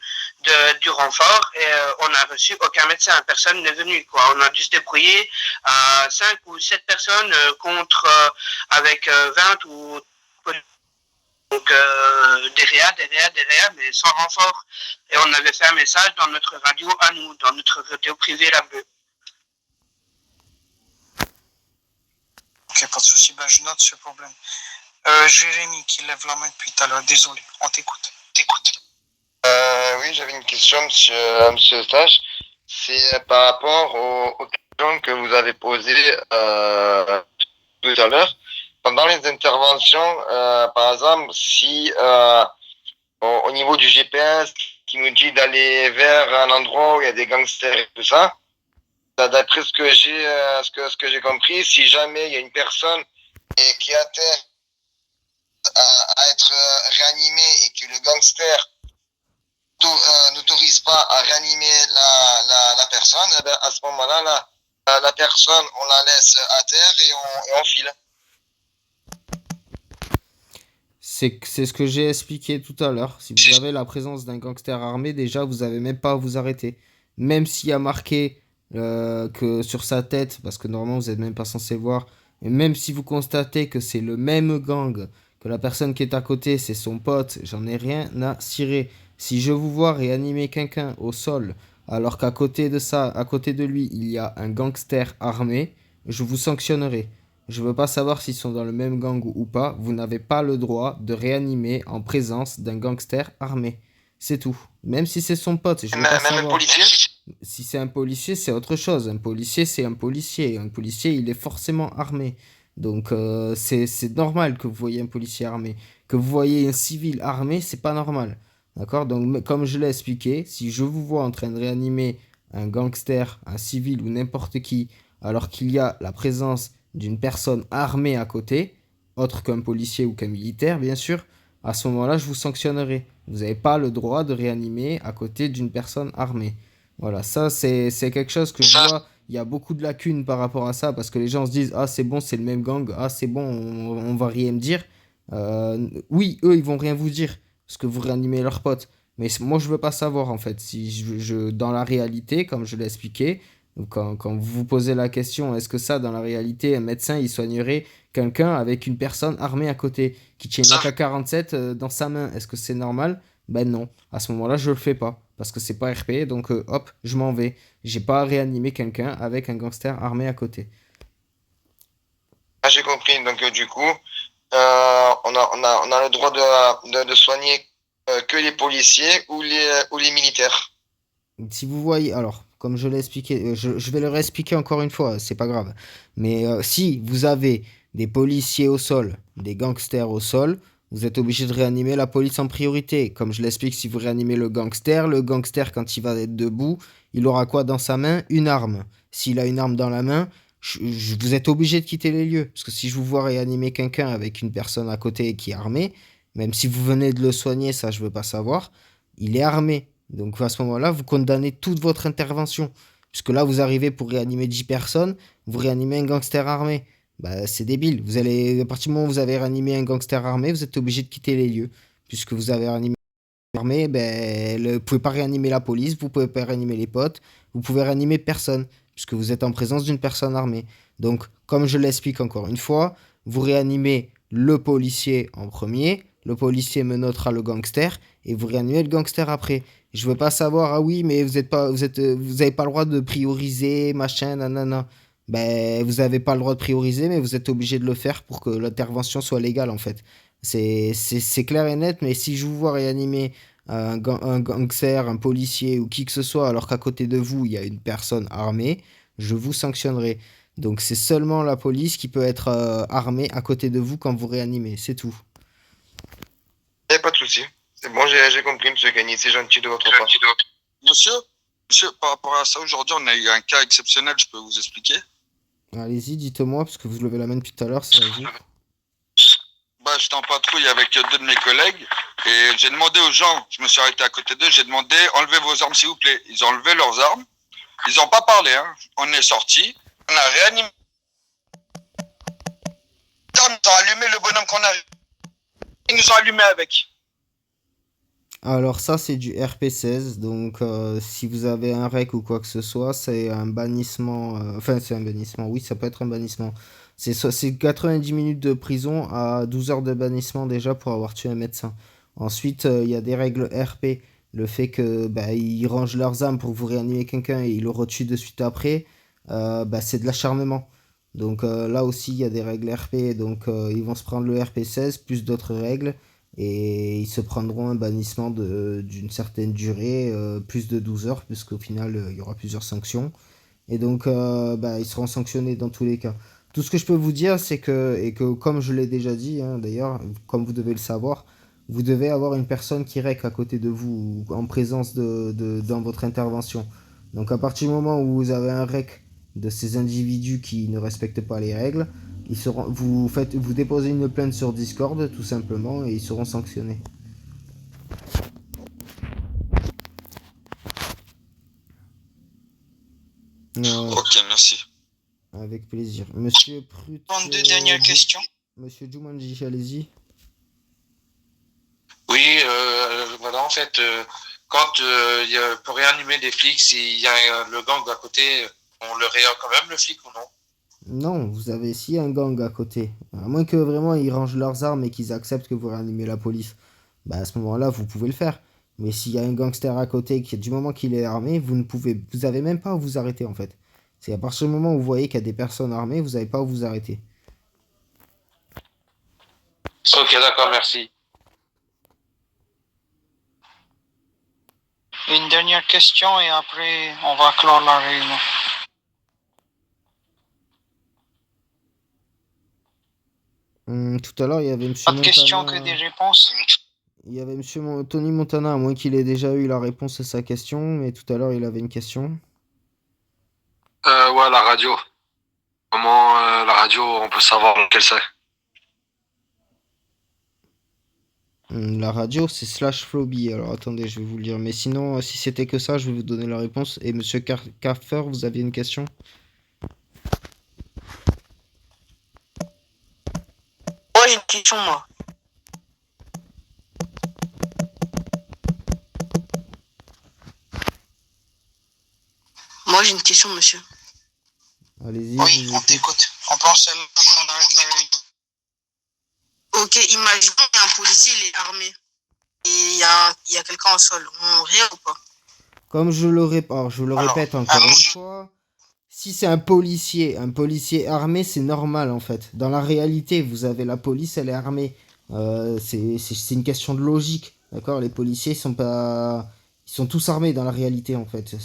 E: du renfort et on n'a reçu aucun médecin, personne n'est venu, quoi. On a dû se débrouiller à 5 ou 7 personnes contre avec 20 ou donc derrière, mais sans renfort. Et on avait fait un message dans notre radio à nous, dans notre radio privée la bleue.
A: Ok, pas de souci, ben, je note ce problème. Jérémy qui lève la main depuis tout à l'heure, désolé, on t'écoute.
F: Oui, j'avais une question, monsieur Stache. C'est par rapport aux questions que vous avez posées tout à l'heure. Pendant les interventions, par exemple, si au niveau du GPS qui nous dit d'aller vers un endroit où il y a des gangsters et tout ça, d'après ce que j'ai compris, si jamais il y a une personne qui atteint à être réanimé et que le gangster n'autorise pas à réanimer la personne, eh bien, à ce moment-là, la personne, on la laisse à terre et on file.
B: C'est ce que j'ai expliqué tout à l'heure. Si vous avez la présence d'un gangster armé, déjà, vous n'avez même pas à vous arrêter. même s'il y a marqué que sur sa tête, parce que normalement vous n'êtes même pas censé voir, et même si vous constatez que c'est le même gang, que la personne qui est à côté c'est son pote, j'en ai rien à cirer. Si je vous vois réanimer quelqu'un au sol, alors qu'à côté de ça, à côté de lui, il y a un gangster armé, je vous sanctionnerai. Je veux pas savoir s'ils sont dans le même gang ou pas. Vous n'avez pas le droit de réanimer en présence d'un gangster armé. C'est tout. Même si c'est son pote, je veux pas
F: Même un
B: savoir.
F: policier?
B: Si c'est un policier, c'est autre chose. Un policier, c'est un policier. Un policier, il est forcément armé. Donc, c'est normal que vous voyez un policier armé. Que vous voyez un civil armé, c'est pas normal. D'accord? Donc, comme je l'ai expliqué, si je vous vois en train de réanimer un gangster, un civil ou n'importe qui, alors qu'il y a la présence d'une personne armée à côté, autre qu'un policier ou qu'un militaire, bien sûr, à ce moment-là, je vous sanctionnerai. Vous n'avez pas le droit de réanimer à côté d'une personne armée. Voilà, ça, c'est quelque chose que je vois. Il y a beaucoup de lacunes par rapport à ça parce que les gens se disent: ah, c'est bon, c'est le même gang. Ah, c'est bon, on va rien me dire. Oui, eux, ils vont rien vous dire parce que vous réanimez leurs potes. Mais moi, je veux pas savoir en fait. Si dans la réalité, comme je l'ai expliqué, quand vous vous posez la question, est-ce que ça, dans la réalité, un médecin, il soignerait quelqu'un avec une personne armée à côté qui tient une AK-47 dans sa main? Est-ce que c'est normal? Ben non. À ce moment-là, je le fais pas parce que c'est pas RP, donc hop, je m'en vais. J'ai pas à réanimer quelqu'un avec un gangster armé à côté.
F: Ah, j'ai compris. Donc, du coup, on a le droit de soigner que les policiers ou les militaires.
B: Si vous voyez, alors, comme je l'ai expliqué, je vais le réexpliquer encore une fois, c'est pas grave. Mais si vous avez des policiers au sol, des gangsters au sol, vous êtes obligé de réanimer la police en priorité. Comme je l'explique, si vous réanimez le gangster, quand il va être debout, il aura quoi dans sa main? Une arme. S'il a une arme dans la main, vous êtes obligé de quitter les lieux. Parce que si je vous vois réanimer quelqu'un avec une personne à côté qui est armée, même si vous venez de le soigner, ça je veux pas savoir, il est armé. Donc à ce moment-là, vous condamnez toute votre intervention. Puisque là, vous arrivez pour réanimer 10 personnes, vous réanimez un gangster armé. Bah, c'est débile. Vous allez, à partir du moment où vous avez réanimé un gangster armé, vous êtes obligé de quitter les lieux. Puisque vous avez réanimé un armé, ben, vous pouvez pas réanimer la police, vous pouvez pas réanimer les potes, vous pouvez réanimer personne. Puisque vous êtes en présence d'une personne armée. Donc, comme je l'explique encore une fois, vous réanimez le policier en premier, le policier menottera le gangster, et vous réanimez le gangster après. Je veux pas savoir, ah oui, mais vous avez pas le droit de prioriser, machin, nanana. Ben, vous avez pas le droit de prioriser, mais vous êtes obligé de le faire pour que l'intervention soit légale, en fait. C'est clair et net, mais si je vous vois réanimer un gangster, un policier ou qui que ce soit, alors qu'à côté de vous, il y a une personne armée, je vous sanctionnerai. Donc c'est seulement la police qui peut être armée à côté de vous quand vous réanimez, c'est tout.
F: Pas de souci. C'est bon, j'ai compris, monsieur Gagné. C'est gentil de votre part.
C: Monsieur, par rapport à ça, aujourd'hui, on a eu un cas exceptionnel, je peux vous expliquer.
B: Allez-y, dites-moi, parce que vous levez la main depuis tout à l'heure, c'est à vous.
C: Bah, j'étais en patrouille avec deux de mes collègues et j'ai demandé aux gens, je me suis arrêté à côté d'eux, j'ai demandé enlevez vos armes s'il vous plaît. Ils ont enlevé leurs armes, ils n'ont pas parlé, hein. On est sortis, on a réanimé. Ils ont allumé le bonhomme qu'on a. Ils nous ont allumé avec.
B: Alors ça c'est du RP16, donc si vous avez un rec ou quoi que ce soit, c'est un bannissement, enfin c'est un bannissement, oui ça peut être un bannissement. C'est 90 minutes de prison à 12 heures de bannissement déjà pour avoir tué un médecin. Ensuite il y a des règles RP, le fait que bah, ils rangent leurs armes pour vous réanimer quelqu'un et ils le retuent de suite après, bah, c'est de l'acharnement. Donc là aussi il y a des règles RP, donc ils vont se prendre le RP16 plus d'autres règles. Et ils se prendront un bannissement d'une certaine durée, plus de 12 heures, puisqu'au final, il y aura plusieurs sanctions. Et donc, bah, ils seront sanctionnés dans tous les cas. Tout ce que je peux vous dire, c'est que, et que comme je l'ai déjà dit, hein, d'ailleurs, comme vous devez le savoir, vous devez avoir une personne qui règle à côté de vous, en présence dans votre intervention. Donc, à partir du moment où vous avez un rec de ces individus qui ne respectent pas les règles, vous déposez une plainte sur Discord tout simplement et ils seront sanctionnés.
C: Ok, merci.
B: Avec plaisir. Monsieur Prut.
A: Deux dernières questions.
B: Monsieur Jumanji, allez-y.
G: Oui, voilà, en fait, quand pour réanimer les flics, s'il y a le gang d'à côté, on le réanime quand même, le flic, ou non?
B: Non, vous avez si un gang à côté. À moins que vraiment ils rangent leurs armes et qu'ils acceptent que vous réanimez la police. Bah à ce moment-là, vous pouvez le faire. Mais s'il y a un gangster à côté, qui, du moment qu'il est armé, vous avez même pas à vous arrêter en fait. C'est à partir du moment où vous voyez qu'il y a des personnes armées, vous n'avez pas à vous arrêter.
G: Ok, d'accord, merci.
A: Une dernière question et après on va clore la réunion.
B: Tout à l'heure, il y avait Monsieur
A: Pas de
B: Montana.
A: questions que des réponses.
B: Il y avait Tony Montana, à moins qu'il ait déjà eu la réponse à sa question, mais tout à l'heure, il avait une question.
H: Ouais, la radio. Comment la radio, on peut savoir lequel c'est?
B: La radio, c'est slash Floby. Alors attendez, je vais vous le dire. Mais sinon, si c'était que ça, je vais vous donner la réponse. Et Monsieur Kaffer, vous aviez une question?
E: Moi, j'ai une question, moi. Moi, j'ai une question, monsieur.
B: Allez-y.
A: Oui, on t'écoute. On pense celle-là qu'on arrête la réunion.
E: Ok, imaginons qu'il y a un policier, il est armé. Et il y a quelqu'un au sol. On réagit ou pas?
B: Comme je le répète encore une fois, si c'est un policier armé, c'est normal en fait. Dans la réalité, vous avez la police, elle est armée. C'est une question de logique, d'accord? Les policiers ils sont tous armés dans la réalité en fait.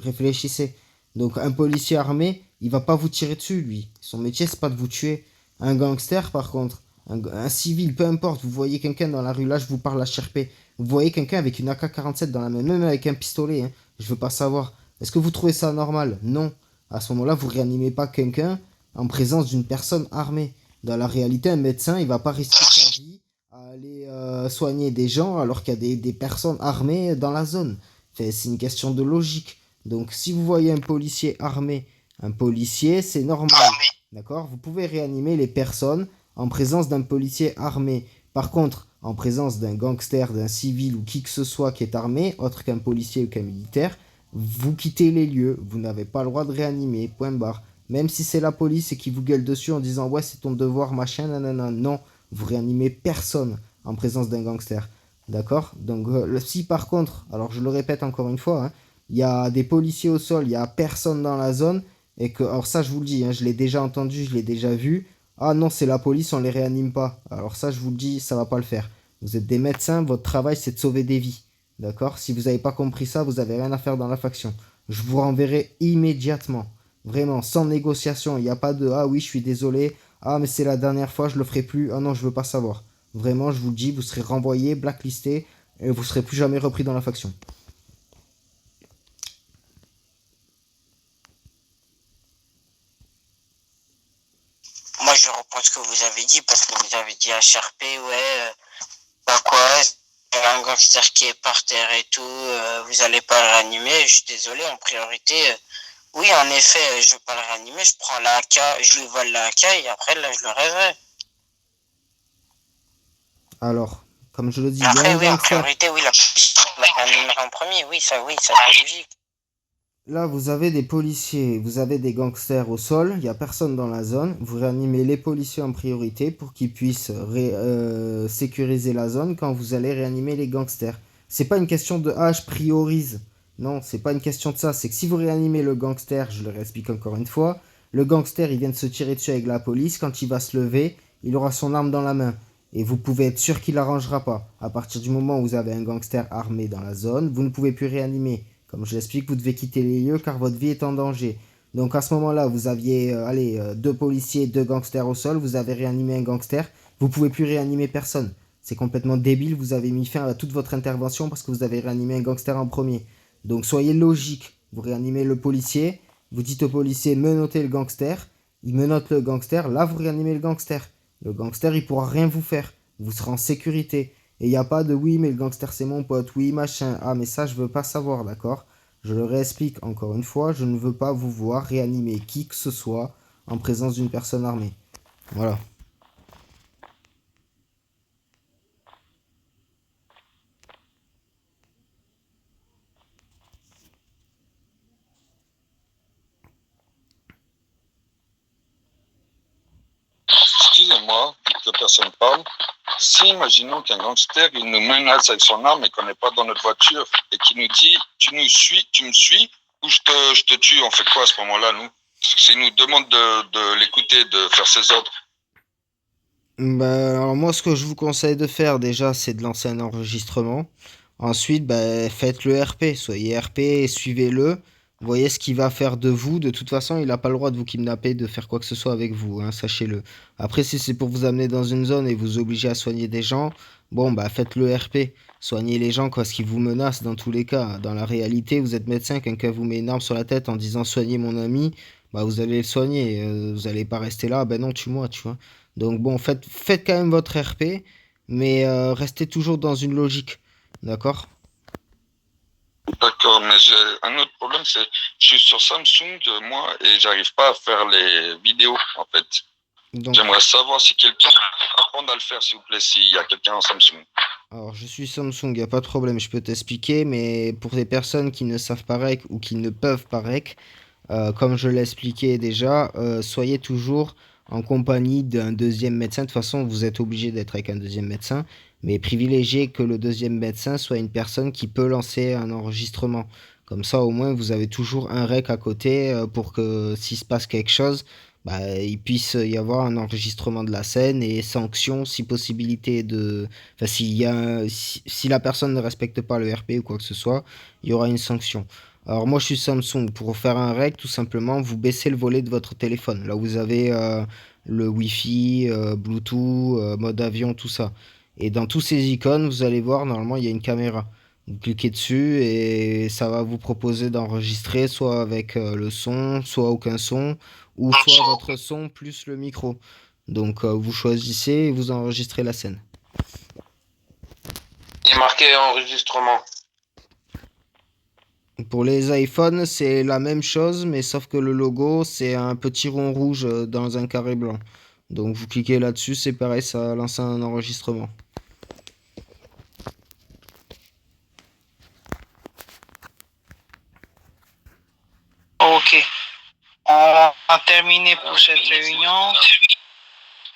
B: Réfléchissez. Donc un policier armé, il va pas vous tirer dessus lui. Son métier c'est pas de vous tuer. Un gangster par contre, un civil, peu importe. Vous voyez quelqu'un dans la rue, là je vous parle à Cherpé. Vous voyez quelqu'un avec une AK-47 dans la main, même avec un pistolet. Hein, je veux pas savoir. Est-ce que vous trouvez ça normal? Non. À ce moment-là, vous réanimez pas quelqu'un en présence d'une personne armée. Dans la réalité, un médecin, il va pas risquer sa vie à aller soigner des gens alors qu'il y a des personnes armées dans la zone. C'est une question de logique. Donc, si vous voyez un policier armé, un policier, c'est normal. D'accord? Vous pouvez réanimer les personnes en présence d'un policier armé. Par contre, en présence d'un gangster, d'un civil ou qui que ce soit qui est armé, autre qu'un policier ou qu'un militaire, vous quittez les lieux, vous n'avez pas le droit de réanimer, point barre. Même si c'est la police et qui vous gueule dessus en disant ouais c'est ton devoir, machin, nanana, non, vous réanimez personne en présence d'un gangster. D'accord? Donc si par contre, alors je le répète encore une fois, hein, il y a des policiers au sol, il y a personne dans la zone, et que, alors ça je vous le dis, hein, je l'ai déjà entendu, je l'ai déjà vu, ah non c'est la police, on les réanime pas. Alors ça je vous le dis, ça va pas le faire. Vous êtes des médecins, votre travail c'est de sauver des vies. D'accord? Si vous n'avez pas compris ça, vous n'avez rien à faire dans la faction. Je vous renverrai immédiatement. Vraiment, sans négociation. Il n'y a pas de ah oui, je suis désolé. Ah, mais c'est la dernière fois, je le ferai plus. Ah non, je veux pas savoir. Vraiment, je vous le dis, vous serez renvoyé, blacklisté, et vous serez plus jamais repris dans la faction.
E: Moi, je reprends ce que vous avez dit parce que vous avez dit à HRP, ouais, bah quoi, il y a un gangster qui est par terre et tout, vous allez pas le réanimer. Je suis désolé, en priorité, oui, en effet, je veux pas le réanimer, je prends la AK, je lui vole la AK et après, là, je le réveille.
B: Alors, comme je le dis, il y a
E: Après,
B: un
E: oui, en
B: gangster.
E: priorité, oui, la réanimer en premier, oui, ça c'est logique.
B: Là, vous avez des policiers, vous avez des gangsters au sol, il n'y a personne dans la zone. Vous réanimez les policiers en priorité pour qu'ils puissent sécuriser la zone quand vous allez réanimer les gangsters. C'est pas une question de ah, je priorise. Non, c'est pas une question de ça. C'est que si vous réanimez le gangster, je le réexplique encore une fois, le gangster il vient de se tirer dessus avec la police. Quand il va se lever, il aura son arme dans la main. Et vous pouvez être sûr qu'il l'arrangera pas. À partir du moment où vous avez un gangster armé dans la zone, vous ne pouvez plus réanimer. Comme je l'explique, vous devez quitter les lieux car votre vie est en danger. Donc à ce moment-là, vous aviez deux policiers, deux gangsters au sol, vous avez réanimé un gangster, vous pouvez plus réanimer personne. C'est complètement débile, vous avez mis fin à toute votre intervention parce que vous avez réanimé un gangster en premier. Donc soyez logique, vous réanimez le policier, vous dites au policier menottez le gangster, il menotte le gangster, là vous réanimez le gangster. Le gangster il pourra rien vous faire, vous serez en sécurité. Et il n'y a pas de oui, mais le gangster c'est mon pote, oui, machin. Ah, mais ça, je veux pas savoir, d'accord? Je le réexplique encore une fois, je ne veux pas vous voir réanimer qui que ce soit en présence d'une personne armée. Voilà.
C: excusez-moi, que personne parle. Si, imaginons qu'un gangster, il nous menace avec son arme et qu'on n'est pas dans notre voiture et qu'il nous dit, tu me suis ou je te tue, on fait quoi à ce moment-là, nous? S'il nous demande de l'écouter, de faire ses ordres.
B: Bah, alors moi, ce que je vous conseille de faire déjà, c'est de lancer un enregistrement. Ensuite, bah, faites le RP, soyez RP et suivez-le. Voyez ce qu'il va faire de vous. De toute façon, il n'a pas le droit de vous kidnapper, de faire quoi que ce soit avec vous, hein, sachez-le. Après, si c'est pour vous amener dans une zone et vous obliger à soigner des gens, bon, bah faites le RP. Soignez les gens parce qu'ils vous menacent dans tous les cas. Dans la réalité, vous êtes médecin, quelqu'un vous met une arme sur la tête en disant soignez mon ami, bah vous allez le soigner. Vous n'allez pas rester là, ben non, tue-moi, tu vois. Donc bon, faites quand même votre RP, mais restez toujours dans une logique. D'accord?
C: D'accord, mais j'ai un autre problème, c'est je suis sur Samsung, moi, et j'arrive pas à faire les vidéos, en fait.
B: Donc,
C: J'aimerais savoir si quelqu'un peut apprendre à le faire, s'il vous plaît, s'il y a quelqu'un en Samsung.
B: alors je suis Samsung, il n'y a pas de problème, je peux t'expliquer, mais pour les personnes qui ne savent pas rec ou qui ne peuvent pas rec, comme je l'ai expliqué déjà, soyez toujours en compagnie d'un deuxième médecin. De toute façon, vous êtes obligé d'être avec un deuxième médecin, mais privilégiez que le deuxième médecin soit une personne qui peut lancer un enregistrement. Comme ça, au moins, vous avez toujours un rec à côté pour que s'il se passe quelque chose, bah, il puisse y avoir un enregistrement de la scène et sanction si possibilité de... Enfin, si la personne ne respecte pas le RP ou quoi que ce soit, il y aura une sanction. Alors moi je suis Samsung. Pour faire un rec, tout simplement, vous baissez le volet de votre téléphone. Là vous avez le Wi-Fi, Bluetooth, mode avion, tout ça. Et dans tous ces icônes, vous allez voir, normalement il y a une caméra. Vous cliquez dessus et ça va vous proposer d'enregistrer soit avec le son, soit aucun son, ou soit votre son plus le micro. Donc vous choisissez et vous enregistrez la scène.
G: Il est marqué enregistrement.
B: Pour les iPhones, c'est la même chose, mais sauf que le logo, c'est un petit rond rouge dans un carré blanc. Donc vous cliquez là-dessus, c'est pareil, ça lance un enregistrement.
A: Ok. On a terminé pour cette réunion.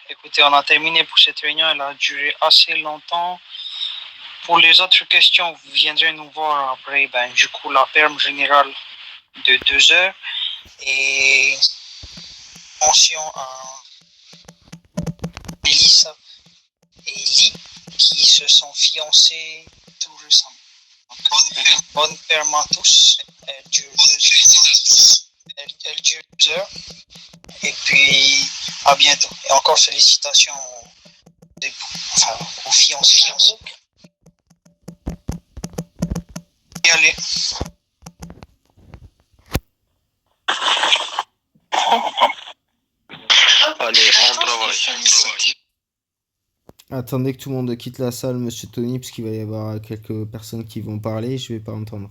A: Écoutez, on a terminé pour cette réunion. Elle a duré assez longtemps. Pour les autres questions, vous viendrez nous voir après, du coup, la perme générale de 2 heures. Et mention à Mélissa et Lee qui se sont fiancés tout récemment. Donc, bonne perme à tous. Elle dure 2 heures. Et puis, à bientôt. Et encore félicitations aux fiancés. Et allez.
D: Allez, on travaille.
B: Attendez que tout le monde quitte la salle, monsieur Tony, parce qu'il va y avoir quelques personnes qui vont parler, je vais pas entendre.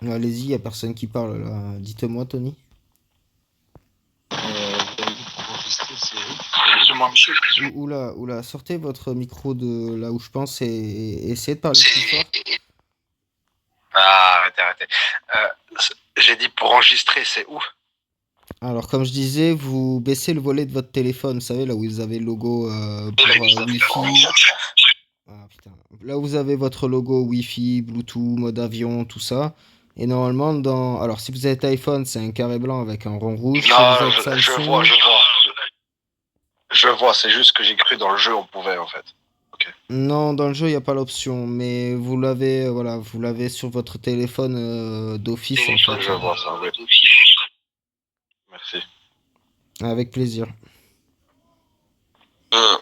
B: Allez-y, il y a personne qui parle là. Dites-moi, Tony. Oula, sortez votre micro de là où je pense et essayez de parler plus fort.
H: Ah, arrêtez. J'ai dit pour enregistrer, c'est où?
B: Alors, comme je disais, vous baissez le volet de votre téléphone, vous savez, là où vous avez le logo pour Wi-Fi. Ah, putain. Là où vous avez votre logo Wi-Fi, Bluetooth, mode avion, tout ça. Et normalement, alors, si vous êtes iPhone, c'est un carré blanc avec un rond rouge.
H: Non,
B: si vous êtes
H: je
B: Samsung...
H: vois. Je vois, c'est juste que j'ai cru dans le jeu, on pouvait en fait. Okay.
B: Non, dans le jeu, il n'y a pas l'option, mais vous l'avez vous l'avez sur votre téléphone d'office. En fait.
H: Je vois ça, oui. Merci.
B: Avec plaisir.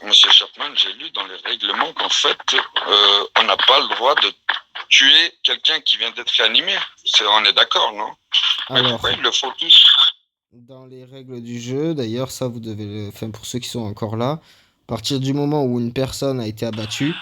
C: Monsieur Chapman, j'ai lu dans les règlements qu'en fait, on n'a pas le droit de tuer quelqu'un qui vient d'être réanimé. On est d'accord, non? Mais
B: Alors,
C: pourquoi ils le font tous?
B: dans les règles du jeu, d'ailleurs, ça vous devez enfin pour ceux qui sont encore là, à partir du moment où une personne a été abattue,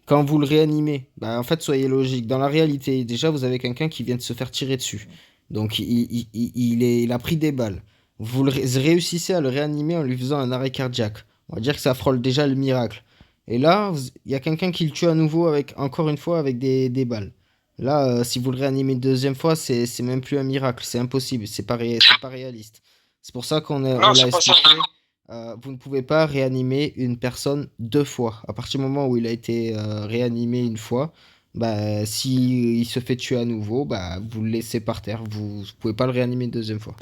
B: quand vous le réanimez, en fait, soyez logique. Dans la réalité, déjà, vous avez quelqu'un qui vient de se faire tirer dessus. Donc, il a pris des balles. Vous réussissez à le réanimer en lui faisant un arrêt cardiaque. On va dire que ça frôle déjà le miracle. Et là, il y a quelqu'un qui le tue à nouveau, encore une fois, avec des balles. Là, si vous le réanimez une deuxième fois, c'est même plus un miracle, c'est impossible, c'est pas réaliste. C'est pour ça on
C: Non,
B: l'a
C: c'est pas ça.
B: expliqué. Vous ne pouvez pas réanimer une personne deux fois. À partir du moment où il a été réanimé une fois, bah, si il se fait tuer à nouveau, bah, vous le laissez par terre. Vous ne pouvez pas le réanimer une deuxième fois.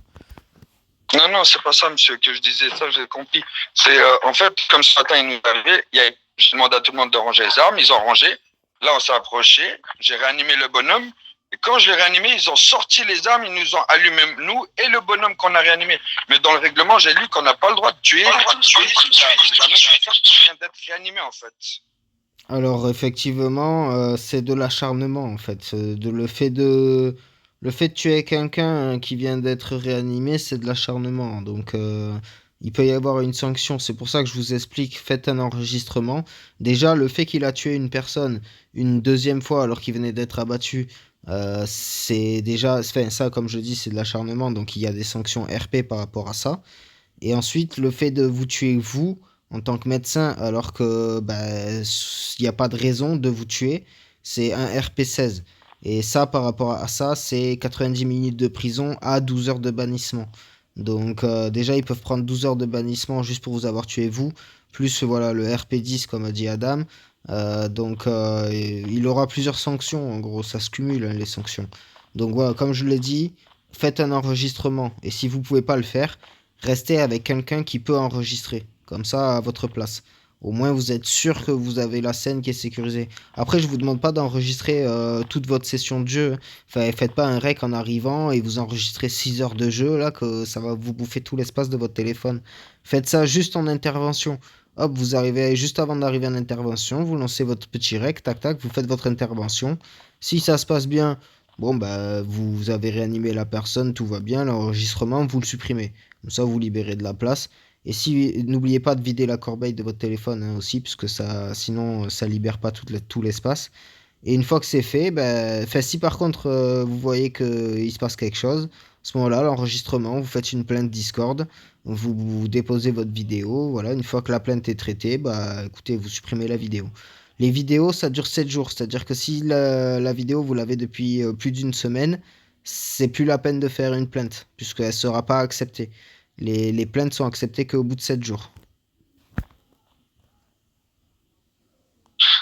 C: Non, non, c'est pas ça, monsieur, que je disais. Ça, j'ai compris. C'est, en fait, comme ce matin, il nous est arrivé, je demandé à tout le monde de ranger les armes. Ils ont rangé. Là, on s'est approché. J'ai réanimé le bonhomme. Et quand je l'ai réanimé, ils ont sorti les armes. Ils nous ont allumé, nous et le bonhomme qu'on a réanimé. Mais dans le règlement, j'ai lu qu'on n'a pas le droit de tuer la même personne qui vient d'être réanimée, en fait.
B: Alors effectivement, c'est de l'acharnement en fait. Le fait de tuer quelqu'un qui vient d'être réanimé, c'est de l'acharnement. Donc il peut y avoir une sanction. C'est pour ça que je vous explique, faites un enregistrement. Déjà, le fait qu'il a tué une personne une deuxième fois alors qu'il venait d'être abattu, c'est déjà, enfin, ça comme je dis, c'est de l'acharnement. Donc il y a des sanctions RP par rapport à ça. Et ensuite, le fait de vous tuer vous en tant que médecin, alors que bah, il n'y a pas de raison de vous tuer, c'est un RP16. Et ça, par rapport à ça, c'est 90 minutes de prison à 12 heures de bannissement. Donc déjà, ils peuvent prendre 12 heures de bannissement juste pour vous avoir tué vous, plus voilà le RP10 comme a dit Adam. Donc il aura plusieurs sanctions, en gros, ça se cumule hein, les sanctions. Donc voilà, comme je l'ai dit, faites un enregistrement. Et si vous pouvez pas le faire, restez avec quelqu'un qui peut enregistrer, comme ça à votre place. Au moins, vous êtes sûr que vous avez la scène qui est sécurisée. Après, je vous demande pas d'enregistrer toute votre session de jeu. Enfin, faites pas un rec en arrivant et vous enregistrez 6 heures de jeu, là, que ça va vous bouffer tout l'espace de votre téléphone. Faites ça juste en intervention. Hop, vous arrivez juste avant d'arriver en intervention, vous lancez votre petit rec, tac tac, vous faites votre intervention. Si ça se passe bien, bon, bah, vous avez réanimé la personne, tout va bien, l'enregistrement, vous le supprimez. Comme ça, vous libérez de la place. Et si n'oubliez pas de vider la corbeille de votre téléphone hein, aussi, puisque ça, sinon ça libère pas tout l'espace. Et une fois que c'est fait, ben, enfin, si par contre vous voyez qu'il se passe quelque chose, à ce moment-là, l'enregistrement, vous faites une plainte Discord, vous déposez votre vidéo, voilà, une fois que la plainte est traitée, bah écoutez, vous supprimez la vidéo. Les vidéos, ça dure 7 jours, c'est-à-dire que si la vidéo, vous l'avez depuis plus d'une semaine, c'est plus la peine de faire une plainte, puisqu'elle ne sera pas acceptée. Les plaintes sont acceptées qu'au bout de 7 jours.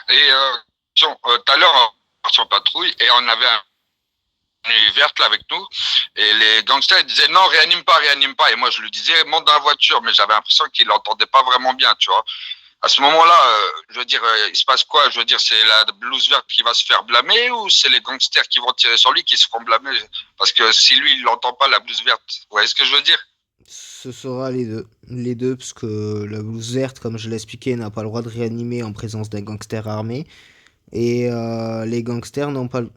C: Et tout à l'heure, on était en patrouille et on avait une nuit verte là avec nous. Et les gangsters ils disaient non, réanime pas, réanime pas. Et moi, je lui disais monte dans la voiture, mais j'avais l'impression qu'il n'entendait pas vraiment bien, tu vois. À ce moment-là, je veux dire, il se passe quoi? Je veux dire, c'est la blouse verte qui va se faire blâmer ou c'est les gangsters qui vont tirer sur lui qui se feront blâmer? Parce que si lui, il l'entend pas, la blouse verte. Vous voyez ce que je veux dire?
B: Ce sera les deux. Les deux, parce que la blouse verte, comme je l'ai expliqué, n'a pas le droit de réanimer en présence d'un gangster armé. Et les gangsters n'ont pas le...